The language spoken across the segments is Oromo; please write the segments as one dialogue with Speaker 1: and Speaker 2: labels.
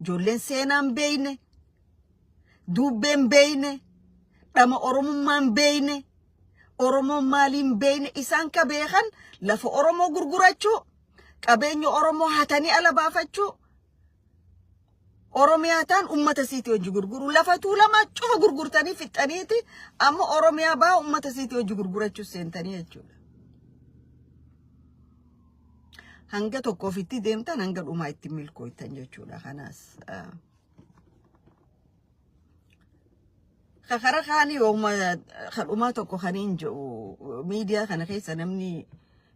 Speaker 1: Jolleen seenaan beeyne. Dubbeen beeyne. Dhama Oromummaan beeyne. Oromoon maaliin beeyne isaan ka beekan lafa Oromoo gurgurachuu. Qabeenya Oromoo hatanii ala baafachuu. Oromiyaataan ummata siiti hojii gurguru lafa tuulamaa cufa gurgurtanii fixxaniiti amma Oromiyaa baa ummata siiti hojii gurgurachuu seentanii jechuudha. Hanga tokko ofitti deemtan hanga dhumaa itti milkooytan jechuudha kanaas. Kakara kaanii yooma kadhumaa tokko kaniin jedhu miidiyaa kana keessa namni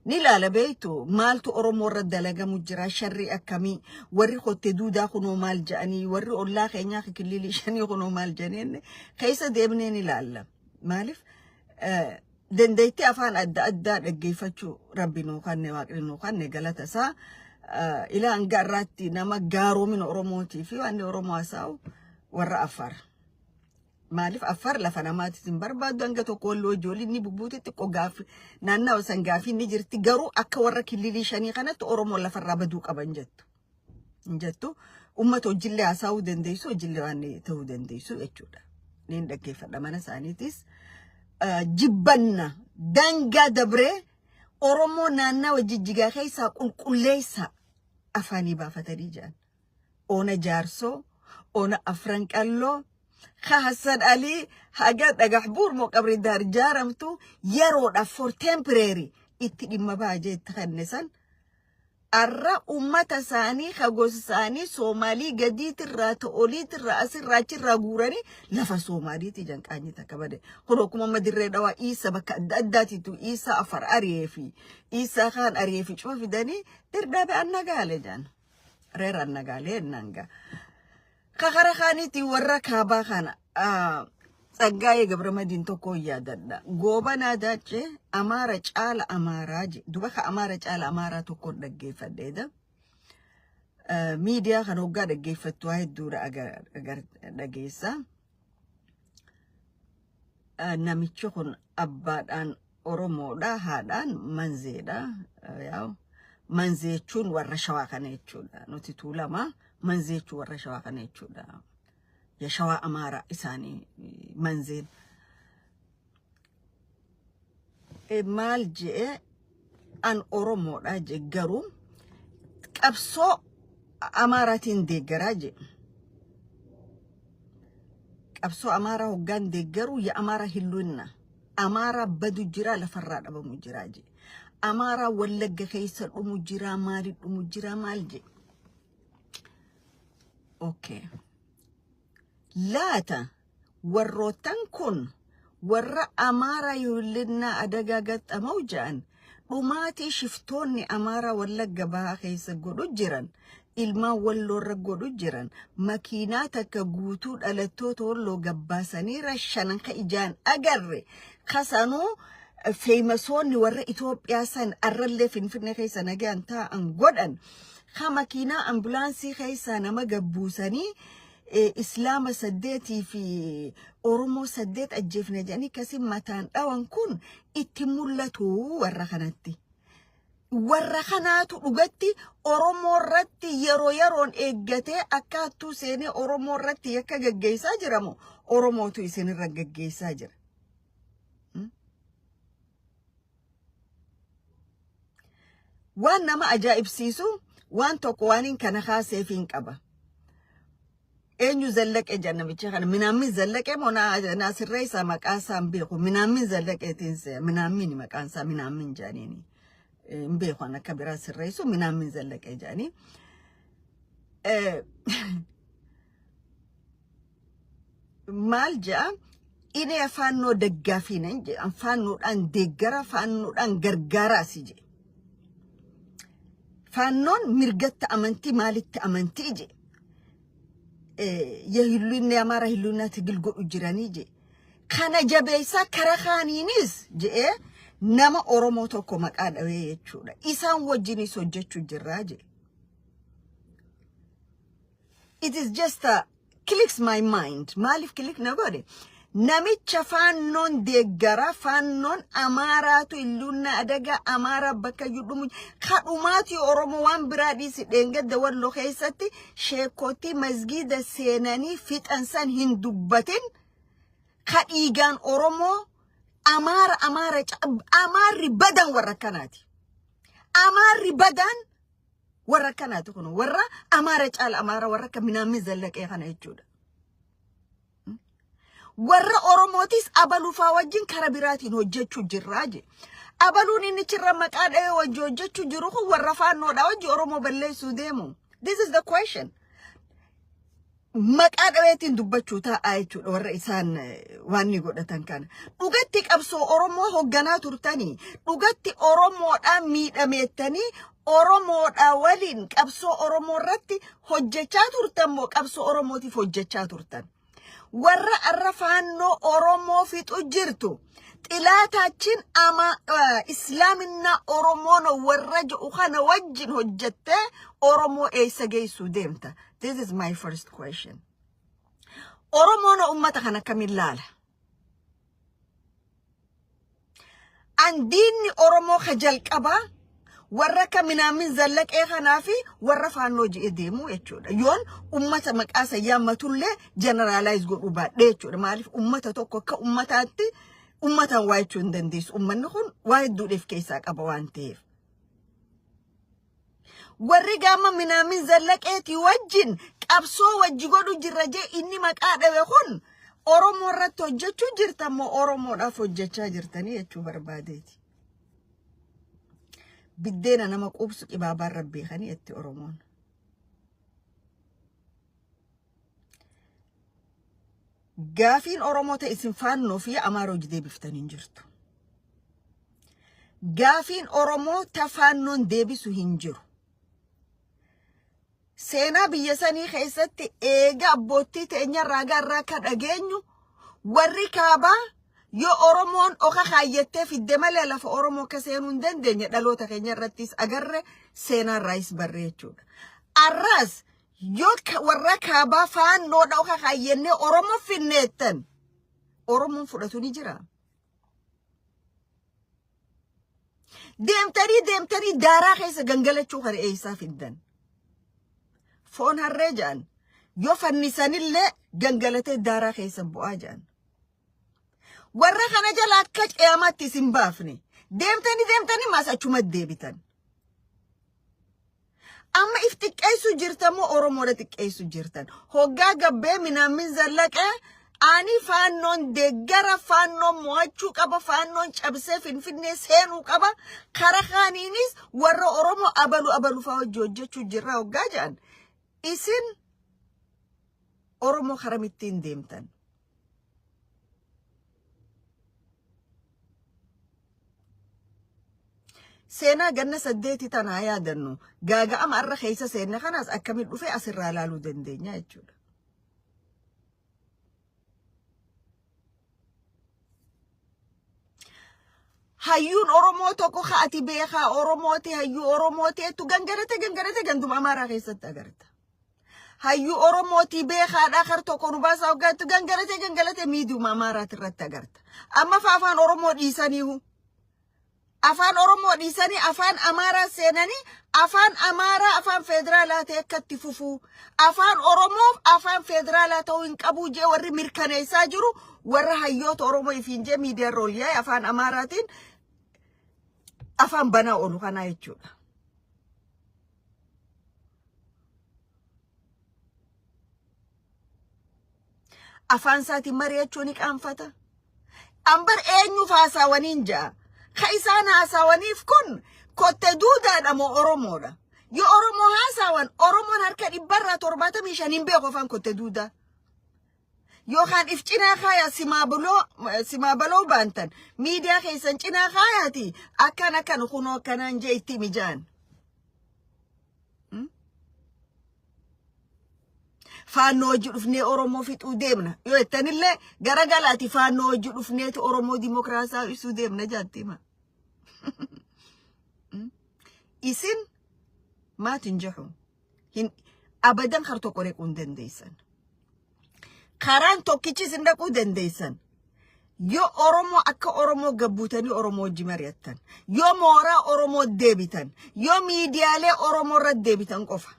Speaker 1: ni laala beeytu maaltu Oromoo irra dalagamu jira sharri akkamii warri qotte duudaa kunoo maal jedhanii warri ollaa keenyaa kililii shanii kunoo maal jedhanii keessa deemnee ni laalla. Maaliif dandeettii afaan adda addaa dhaggeeffachuu rabbi nuu kanne waaqni nuu kanne galata isaa ilaa hanga irraatti nama gaaroomin Oromootii fi waan Oromoo haasa'u warra Affaar. Maaliif Affaar lafa namaatiin barbaadu hanga tokko walloo ijoolleen ni bubbuuti xiqqoo gaafi naannawa san gaafii ni jirti garuu akka warra kililii shanii kanatti Oromoo lafarraa baduu qaban jettu. Jettu uummata hojillee haasa'uu dandeessu hojillee waan ta'uu dandeessu jechuudha. Niin dhaggeeffadha mana isaaniitis. Jibbanna dangaa dabree Oromoo naannawa jijjigaa keessaa qulqulleessa afaanii baafatanii jiran. Oona jaarsoo, oona afran qalloo. Hassan Ali haga dhagaxbuur moo qabri daar jaaramtu yeroodha for temporary itti dhimma baajee itti kennisan arra ummata isaanii kagosa isaanii Soomaalii gadiitirraa ta'oliitirraa asirraa achirraa guuranii lafa Soomaaliitti janqaanii takka bade kun akkuma madirree dhawaa Isa bakka adda addaatitu Isa Afar Ariyee fi Isa Kaan Ariyee fi cufa fidanii dirdaabe annagaale jaan reera annagaale nanga. Kakara kaaniiti warra kaabaa kana Tsaggaayee Gabramadiin tokko yaadadha. Goobana daachee Amaara caala Amaaraa je duba ka Amaara caala Amaaraa tokko dhaggeeffadheedha. Miidiyaa kan hoggaa dhaggeeffattu hedduudha agar dhageessa. Namichi kun abbaadhaan Oromoodha haadhaan Manzeedha. Manzee jechuun warra Shawaa kana jechuudha. Nuti tuulamaa. Manzee jechuun warra Shawaa kana jechuudha. Ya Shawaa Amaaraa isaanii Manzeen. Maal jee an Oromoodha jee garuu qabsoo Amaaraatiin deeggaraa jee. Qabsoo Amaaraa hoggaan deeggaruu ya Amaaraa hilluunna. Amaaraa badu jira lafarraa dhabamu jira jee. Amaaraa Wallagga keessa dhumu jira maali dhumu jira maal jee. Okay. Laata warrootan kun warra Amaaraa yuullinna adagaa gaxxamuu ja'an dhumaatii shiftoonni Amaaraa Wallagga bahaa keessa godhu jiran ilmaan walloorra godhu jiran makiinaa takka guutuu dhalattoota walloo gabbaasanii rashanan ka ijaan agarre kasanuu feemasoonni warra Itoophiyaa san arrallee Finfinnee keessa nagaan taa'an godhan ka makiinaa ambulaansii keessa nama gabbuusanii Islaama 8 fi Oromoo 8 ajjeefne jedhanii kasi mataan dhawan kun itti mul'atu warra kanatti. Warra kanaatu dhugatti Oromoo irratti yeroo yeroon eeggatee akkaattuu seenee Oromoo irratti yakka gaggeessaa jiramu Oromootu isinirra gaggeessaa jira. Waan nama ajaa'ibsiisu waan tokko waan kana kaaseefiin qaba. Eenyu zallaqee jannamicha kana minaamin zallaqee moo naasirree isaa maqaa isaan beeku minaamin zallaqeetiin see minaamin maqaan isaa minaamin jaaniini beeku akka biraa sirreessu minaamin zallaqee jaanii maal jaa inni afaannoo daggaafiinan je afaannoodhaan deeggara afaannoodhaan gargaaraasi je faannoon mirgatta amantii maalitti amantii je yahilluun Amaara hilluunaa tigil godhu jiranii je kana jabeessaa kara kaaniinis je nama Oromoo tokko maqaa dhawee jechuudha isaan wajjinis hojjechuu jirraa je it is just clicks my mind maalif click na godhe namicha faannoon deeggara faannoon amaaraatu illuunna adaga amaara bakka yudhumu kadhumaati oromoo waan biraa dhiisi dheengadda walloo keessatti sheekootii masgiida seenanii fixansan hin dubbatin kadhiigaan oromoo amaarri badan warra kanaati amaarri badan warra kanaati kun warra amaara caala amaara warra kaminaamin zallaqee kana jechuudha warra oromootis abaluufaa wajjin kara biraatiin hojjechuu jirraaje abaluun inni chirra maqaa dha'ee wajji hojjechuu jiru kun warra faannoodha wajji oromoo balleessuu deemu this is the question maqaa dhaweetiin dubbachuu taa'aa jechuudha warra isaan waan ni godhatan kana dhugatti qabsoo oromoo hogganaa turtanii dhugatti oromoodhaan miidhameettanii oromoodhaa waliin qabsoo oromoo irratti hojjechaa turtan moo qabsoo oromootiif hojjechaa turtan warra arra faannoo oromoo fixu jirtu xilaataachin ama islaamina oromoon warra jedhu kana wajjin hojjettee oromoo eessa geessuu deemta this is my first question oromoon ummata kana kamin laala andiinni oromoo ka jalqabaa warra kaminaamin zallaqee kanaafi warra faannoo ji'e deemu jechuudha yoon ummata maqaa sayyaammatullee generalize godhu baadhee jechuudha maaliif ummata tokko akka ummataatti ummatan waa jechuu hin dandeessu ummanni kun waa hedduudheef keessaa qaba waan ta'eef warri gaama minaamin zallaqeetii wajjin qabsoo wajji godhu jirra jee inni maqaa dhawe kun oromoo irratti hojjechuu jirtan moo oromoodhaaf hojjechaa jirtanii jechuu barbaadeeti biddeena nama qubsu qibaabaan rabbeekanii itti oromoon gaafiin oromoo ta'e isin faannoo fi amaara hojii deebiftanii jirtu gaafiin oromoo ta faannoon deebisu hin jiru seenaa biyya sanii keessatti eega abboottii teenya raagaa ka dhageenyu warri kaabaa yo oromoon oka kaayettee fidde malee lafa oromoo ka seenuu hin dandeenye dhaloota keenya irrattis agarre seenaa raayis barree jechuudha arras yo warra kaabaa faannoodha oka kaayennee oromoo finneettan oromoon fudhatu ni jira deemtanii daaraa keessa gangalachuu kana eessaa fiddan foon harree ja'an yo fannisanillee gangalatee daaraa keessa bu'aa ja'an warra kana jala akka qiyamatti isin baafne deemtanii maasachuma deebitan amma if xiqqeessu jirtan moo oromoodha xiqqeessu jirtan hoggaa gabbee minaamin zallaqee ani faannoon deeggara faannoon mo'achuu qaba faannoon cabsee finfinnee seenuu qaba kara kaaniinis warra oromoo abalu faa hojjechuu jirra hoggaa jedhan isin oromoo karamittiin deemtan seenaa ganna 8 tanaa yaadannu gaaga'ama arra keessa seenne kanaas akkamiin dhufee asirraa ilaaluu dandeenya jechuudha hayyuun oromoo tokko kaati beekaa oromooti hayyuu oromooti tu gangarate ganduma amaaraa keessatti agarta hayyuu oromooti beekaadha kar tokko nu baasaa hoggaattu gangalate miidiyuma amaaraati irratti agarta amma afaan oromoo dhiisaniihu afaan oromoo dhiisanii afaan amaaraa seenanii afaan amaaraa afaan federaalaa ta'e akkatti fufuu afaan oromoo afaan federaalaa ta'uu hin qabu jee warri mirkaneessaa jiru warra hayyoota oromoo ifiin jee miidiyaa roolyaa afaan amaaraatiin afaan banaa oolu kanaa jechuudha afaan isaatiin mari'achuu ni qaanfata ambar eenyuuf haasaawaniin ja'a كايسان هاساوانيف كن كنت دودا دمو أورومودا يو أورومو هاساوان أورومو هركا إبرا ترباتا ميشانين بيخو فان كنت دودا يو خان إفتنا خايا سما بلو بانتن ميديا خيسان چنا خاياتي أكان خونو كانان جيتي ميجان فانو جلوفني أورومو فيت وديمنا يو اتنالي غرغالاتي فانو جلوفني تو أورومو ديموكراسا يسو ديمنا جاتي ما إسن ما تنجحوا أبدا خرطو قريق اندن ديسان karaan tokkichis hin dhaquu dandeessan. Yoo Oromoo akka Oromoo gabbuutanii Oromoo wajji mari'attan, yoo mooraa Oromoo deebitan, yoo miidiyaalee Oromoo irratti deebitan qofa.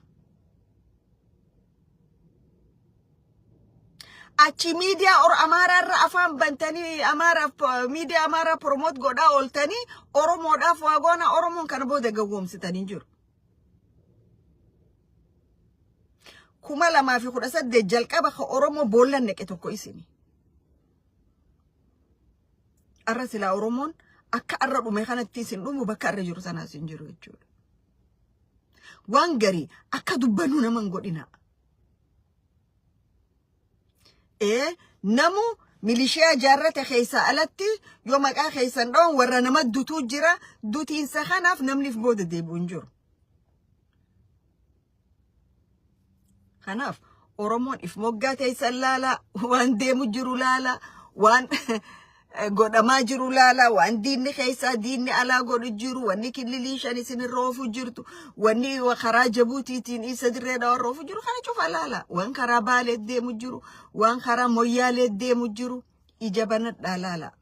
Speaker 1: Achi miidiyaa Amaaraa irra afaan bantanii miidiyaa Amaaraa promote godhaa ooltanii Oromoodhaaf waa goona Oromoon kana booda gawwoomsitanii jiru. 2018 jalqaba ka Oromoo boollan neqe tokko isini. Arra sila Oromoon akka arra dhume kanatti isin dhumu bakka arra jiru sanaas hin jiru jechuudha. Waan garii akka dubbannu naman godhina. Namu milishiyaa jaarrate keessa alatti yoo maqaa keessan dhawan warra nama dutuu jira dutiinsa kanaaf namniif booda deebi'u hin jiru. Kanaaf Oromoon if moggaa teessan laala waan deemu jiru laala waan godhamaa jiru laala waan diinni keessa diinni alaa godhu jiru wanni kililii shan isin roofu jirtu wanni karaa Jabuutiitiin isa dirreedha roofu jiru kana cufa laala waan karaa Baalee deemu jiru waan karaa Moyyaalee deemu jiru ija banadhaa laala.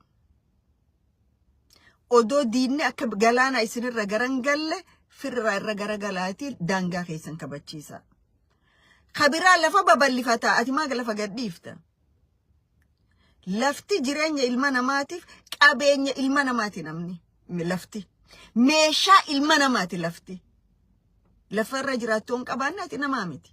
Speaker 1: Odoo diinni akka galaana isinirra garangalle firra irra garagalaatiin daangaa keessan kabachiisa. Kabiraa lafa babal'ifata ati maa lafa gadhiifta. Lafti jireenya ilma namaatiif qabeenya ilma namaati namni lafti meeshaa ilma namaati lafti lafarra jiraattoon qabaannaati namaa miti.